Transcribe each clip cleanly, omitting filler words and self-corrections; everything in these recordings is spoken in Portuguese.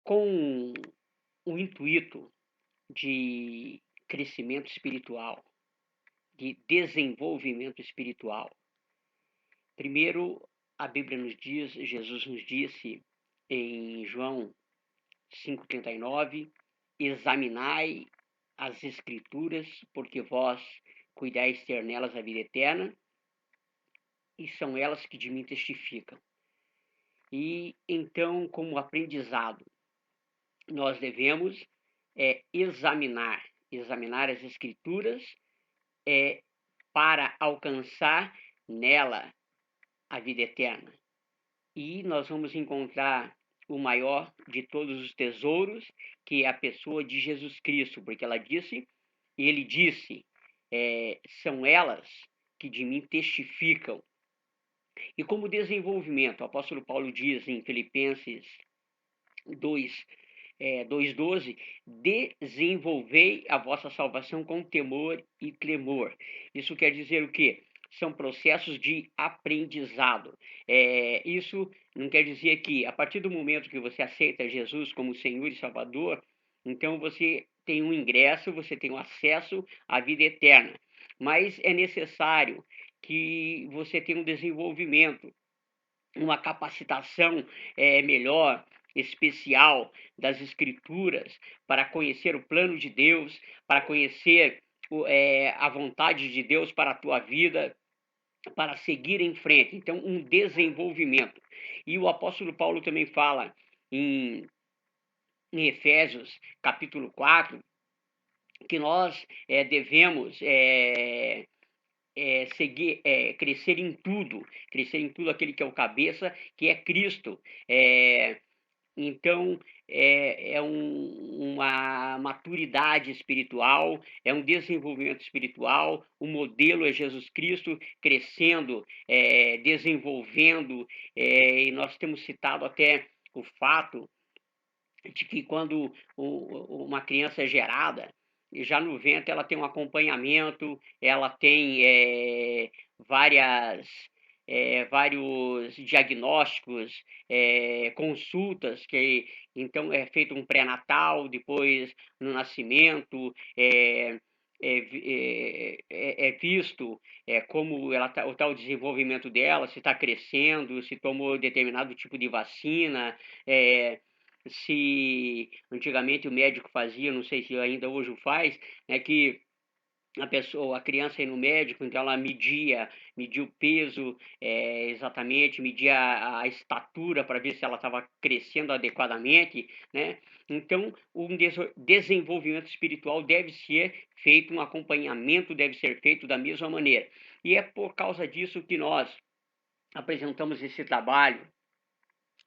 Com o intuito de crescimento espiritual, de desenvolvimento espiritual. Primeiro, a Bíblia nos diz, Jesus nos disse em João 5,39: examinai as Escrituras, porque vós cuidais ter nelas a vida eterna, e são elas que de mim testificam. E então, como aprendizado, nós devemos examinar as Escrituras para alcançar nela a vida eterna. E nós vamos encontrar o maior de todos os tesouros, que é a pessoa de Jesus Cristo, porque ele disse, são elas que de mim testificam. E como desenvolvimento, o apóstolo Paulo diz em Filipenses 2:12, desenvolvei a vossa salvação com temor e tremor. Isso quer dizer o quê? São processos de aprendizado. Isso não quer dizer que, a partir do momento que você aceita Jesus como Senhor e Salvador, então você tem um ingresso, você tem um acesso à vida eterna. Mas é necessário que você tenha um desenvolvimento, uma capacitação melhor, especial das Escrituras, para conhecer o plano de Deus, para conhecer a vontade de Deus para a tua vida, para seguir em frente. Então, um desenvolvimento. E o apóstolo Paulo também fala em Efésios, capítulo 4, que nós devemos crescer em tudo aquele que é o cabeça, que é Cristo. Então, uma maturidade espiritual, é um desenvolvimento espiritual, o modelo é Jesus Cristo crescendo, desenvolvendo, e nós temos citado até o fato de que quando uma criança é gerada, já no ventre ela tem um acompanhamento, ela tem vários diagnósticos, consultas, que então é feito um pré-natal, depois no nascimento, é visto como ela tá o desenvolvimento dela, se está crescendo, se tomou determinado tipo de vacina, se antigamente o médico fazia, não sei se ainda hoje o faz, que a criança ia no médico, então ela media o peso exatamente, media a estatura para ver se ela estava crescendo adequadamente, né? Então, um desenvolvimento espiritual deve ser feito, um acompanhamento deve ser feito da mesma maneira. E é por causa disso que nós apresentamos esse trabalho,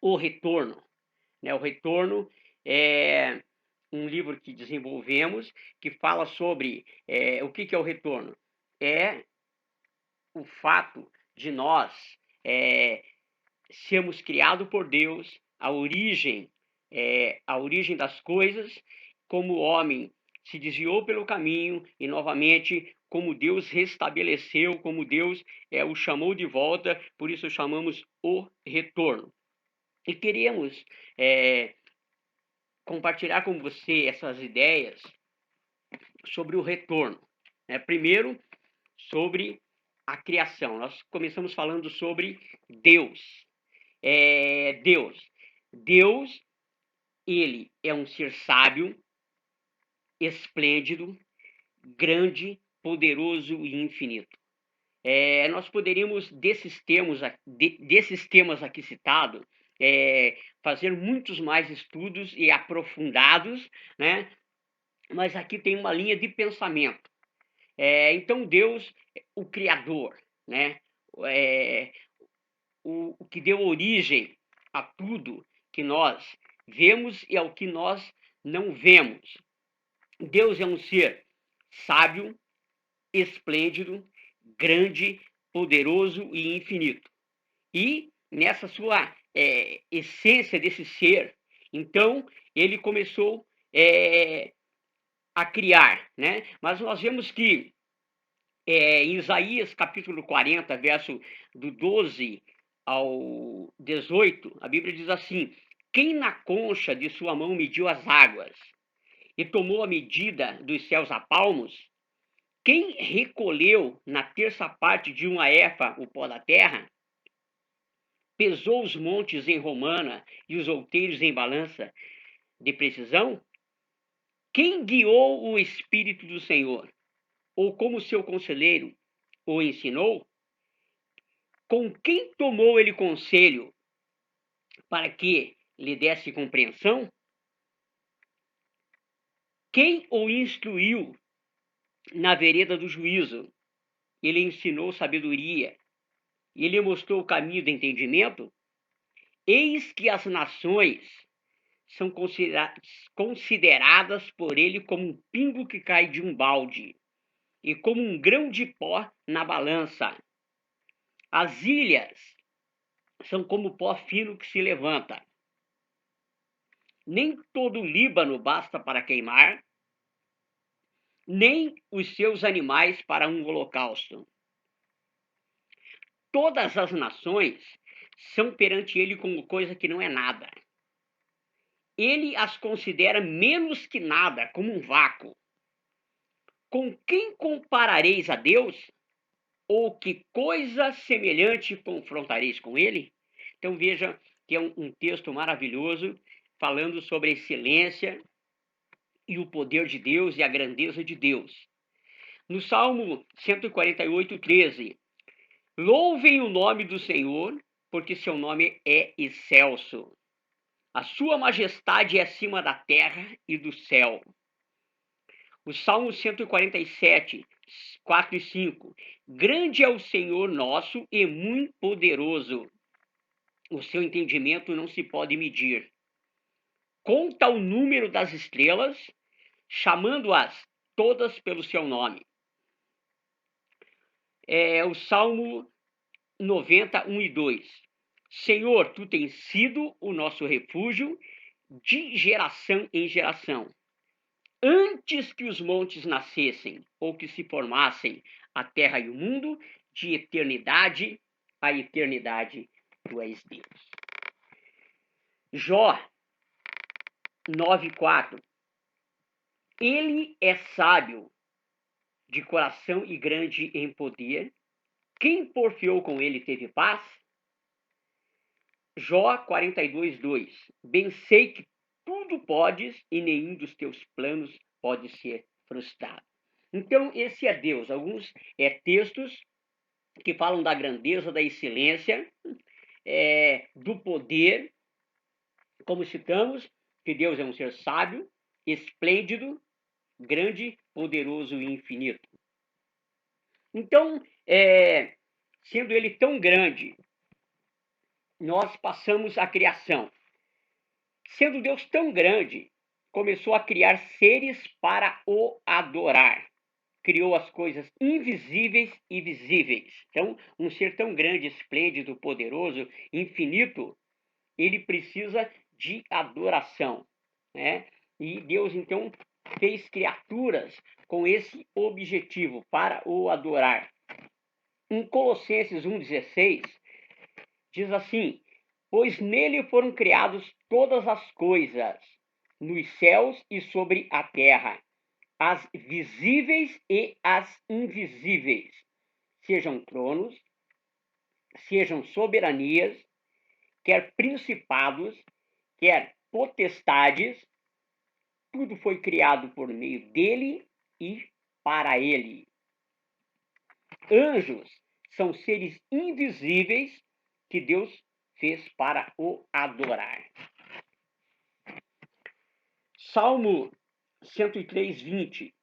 O Retorno. O Retorno é um livro que desenvolvemos, que fala sobre o que é o retorno. É o fato de nós sermos criados por Deus, a origem das coisas, como o homem se desviou pelo caminho e novamente como Deus restabeleceu, como Deus o chamou de volta, por isso chamamos o retorno. E queremos compartilhar com você essas ideias sobre o retorno. Primeiro, sobre a criação. Nós começamos falando sobre Deus. Deus, ele é um ser sábio, esplêndido, grande, poderoso e infinito. Nós poderíamos, desses temas aqui citados, fazer muitos mais estudos e aprofundados, né? Mas aqui tem uma linha de pensamento. Então, Deus, o Criador, né? O que deu origem a tudo que nós vemos e ao que nós não vemos. Deus é um ser sábio, esplêndido, grande, poderoso e infinito. E nessa sua essência desse ser, então, ele começou a criar, né? Mas nós vemos que em Isaías capítulo 40, verso do 12 ao 18, a Bíblia diz assim: Quem na concha de sua mão mediu as águas e tomou a medida dos céus a palmos? Quem recolheu na terça parte de uma efa o pó da terra? Pesou os montes em romana e os outeiros em balança de precisão? Quem guiou o Espírito do Senhor? Ou como seu conselheiro o ensinou? Com quem tomou ele conselho para que lhe desse compreensão? Quem o instruiu na vereda do juízo? Ele ensinou sabedoria. Ele mostrou o caminho do entendimento. Eis que as nações são consideradas por ele como um pingo que cai de um balde e como um grão de pó na balança. As ilhas são como pó fino que se levanta. Nem todo o Líbano basta para queimar, nem os seus animais para um holocausto. Todas as nações são perante ele como coisa que não é nada. Ele as considera menos que nada, como um vácuo. Com quem comparareis a Deus? Ou que coisa semelhante confrontareis com ele? Então veja que é um texto maravilhoso, falando sobre a excelência e o poder de Deus e a grandeza de Deus. No Salmo 148, 13, louvem o nome do Senhor, porque seu nome é excelso. A sua majestade é acima da terra e do céu. O Salmo 147, 4 e 5. Grande é o Senhor nosso e muito poderoso. O seu entendimento não se pode medir. Conta o número das estrelas, chamando-as todas pelo seu nome. O Salmo 90, 1 e 2. Senhor, tu tens sido o nosso refúgio de geração em geração. Antes que os montes nascessem ou que se formassem a terra e o mundo, de eternidade a eternidade, tu és Deus. Jó 9:4. Ele é sábio de coração e grande em poder. Quem porfiou com ele teve paz? Jó 42:2. Bem sei que tudo podes e nenhum dos teus planos pode ser frustrado. Então, esse é Deus. Alguns textos que falam da grandeza, da excelência, do poder, como citamos, que Deus é um ser sábio, esplêndido, grande, poderoso e infinito. Então, sendo ele tão grande, nós passamos a criação. Sendo Deus tão grande, começou a criar seres para o adorar. Criou as coisas invisíveis e visíveis. Então, um ser tão grande, esplêndido, poderoso, infinito, ele precisa de adoração, né? E Deus, então, fez criaturas com esse objetivo, para o adorar. Em Colossenses 1,16, diz assim: pois nele foram criadas todas as coisas, nos céus e sobre a terra, as visíveis e as invisíveis, sejam tronos, sejam soberanias, quer principados, quer potestades, tudo foi criado por meio dele e para ele. Anjos são seres invisíveis que Deus fez para o adorar. Salmo 103, 20.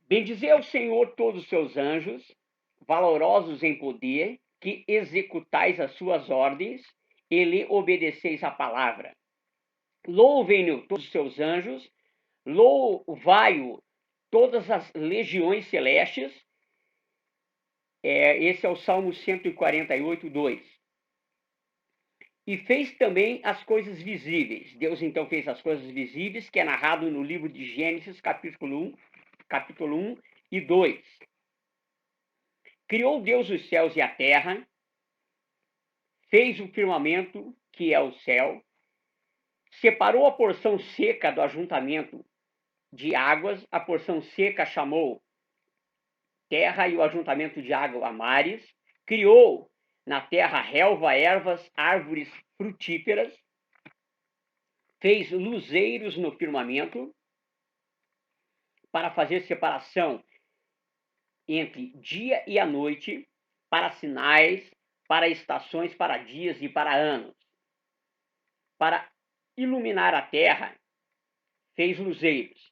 Bendizei ao Senhor todos os seus anjos, valorosos em poder, que executais as suas ordens e lhe obedeceis a palavra. Louvem-no todos os seus anjos, louvai-o todas as legiões celestes. Esse é o Salmo 148, 2. E fez também as coisas visíveis. Deus então fez as coisas visíveis, que é narrado no livro de Gênesis, capítulo 1 e 2. Criou Deus os céus e a terra, fez o firmamento, que é o céu, separou a porção seca do ajuntamento de águas, a porção seca chamou terra e o ajuntamento de água mares, criou na terra relva, ervas, árvores frutíferas, fez luzeiros no firmamento para fazer separação entre dia e a noite, para sinais, para estações, para dias e para anos. Para iluminar a terra, fez luzeiros.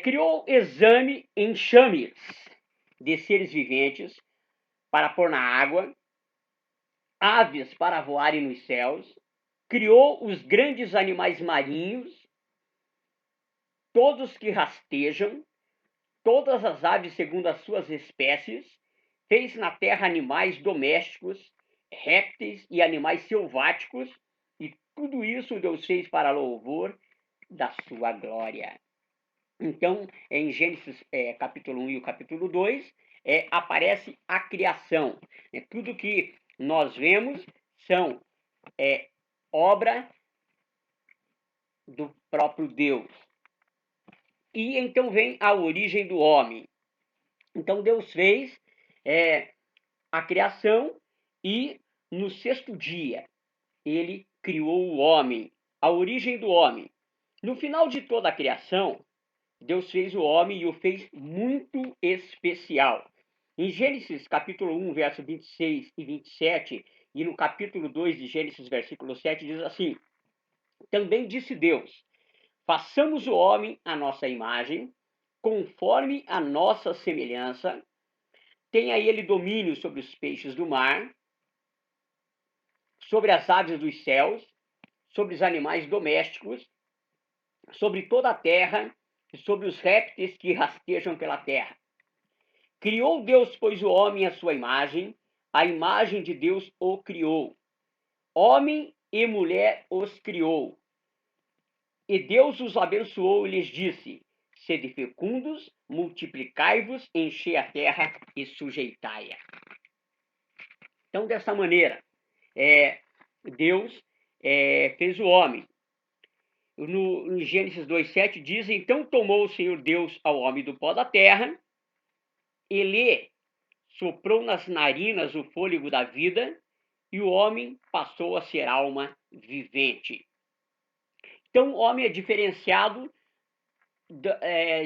Criou exame enxames de seres viventes para pôr na água, aves para voarem nos céus, criou os grandes animais marinhos, todos que rastejam, todas as aves segundo as suas espécies, fez na terra animais domésticos, répteis e animais selváticos, e tudo isso Deus fez para louvor da sua glória. Então, em Gênesis capítulo 1 e o capítulo 2, aparece a criação. Tudo que nós vemos são obra do próprio Deus. E então vem a origem do homem. Então Deus fez a criação e no sexto dia ele criou o homem, a origem do homem. No final de toda a criação, Deus fez o homem e o fez muito especial. Em Gênesis capítulo 1, verso 26 e 27, e no capítulo 2 de Gênesis, versículo 7, diz assim: Também disse Deus, façamos o homem à nossa imagem, conforme a nossa semelhança, tenha ele domínio sobre os peixes do mar, sobre as aves dos céus, sobre os animais domésticos, sobre toda a terra, e sobre os répteis que rastejam pela terra. Criou Deus, pois, o homem à sua imagem, a imagem de Deus o criou. Homem e mulher os criou. E Deus os abençoou e lhes disse: Sede fecundos, multiplicai-vos, enchei a terra e sujeitai-a. Então, dessa maneira, Deus fez o homem. Em Gênesis 2,7 diz: Então tomou o Senhor Deus ao homem do pó da terra, e lhe soprou nas narinas o fôlego da vida, e o homem passou a ser alma vivente. Então, o homem é diferenciado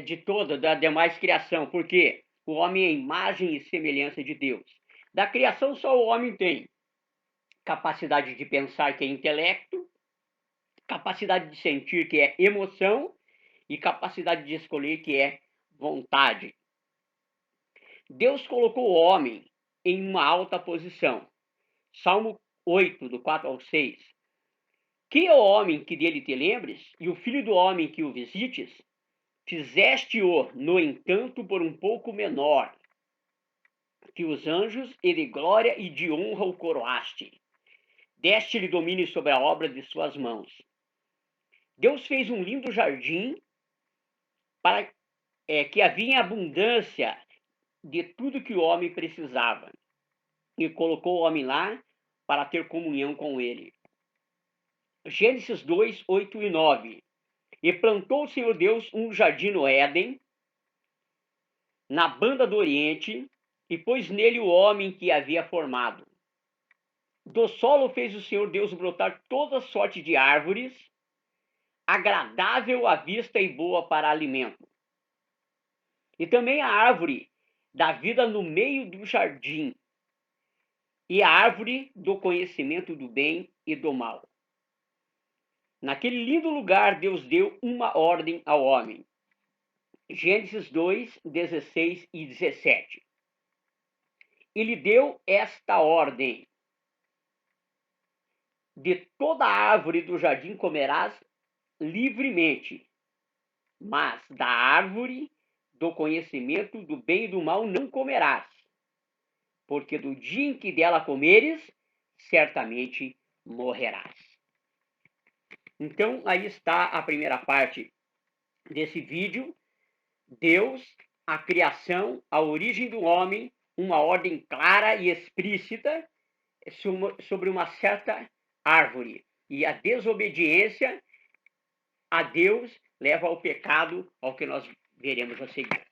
de toda da demais criação, porque o homem é imagem e semelhança de Deus. Da criação, só o homem tem capacidade de pensar, que é intelecto, capacidade de sentir, que é emoção, e capacidade de escolher, que é vontade. Deus colocou o homem em uma alta posição. Salmo 8, do 4 ao 6. Que é o homem que dele te lembres, e o filho do homem que o visites? Fizeste-o, no entanto, por um pouco menor que os anjos, e de glória e de honra o coroaste. Deste-lhe domínio sobre a obra de suas mãos. Deus fez um lindo jardim para que havia abundância de tudo que o homem precisava, e colocou o homem lá para ter comunhão com ele. Gênesis 2, 8 e 9. E plantou o Senhor Deus um jardim no Éden, na banda do Oriente, e pôs nele o homem que havia formado. Do solo fez o Senhor Deus brotar toda sorte de árvores, agradável à vista e boa para alimento. E também a árvore da vida no meio do jardim, e a árvore do conhecimento do bem e do mal. Naquele lindo lugar, Deus deu uma ordem ao homem. Gênesis 2, 16 e 17. E lhe deu esta ordem: de toda árvore do jardim comerás livremente, mas da árvore do conhecimento do bem e do mal não comerás, porque do dia em que dela comeres, certamente morrerás. Então, aí está a primeira parte desse vídeo. Deus, a criação, a origem do homem, uma ordem clara e explícita sobre uma certa árvore. E a desobediência a Deus, leva ao pecado, ao que nós veremos a seguir.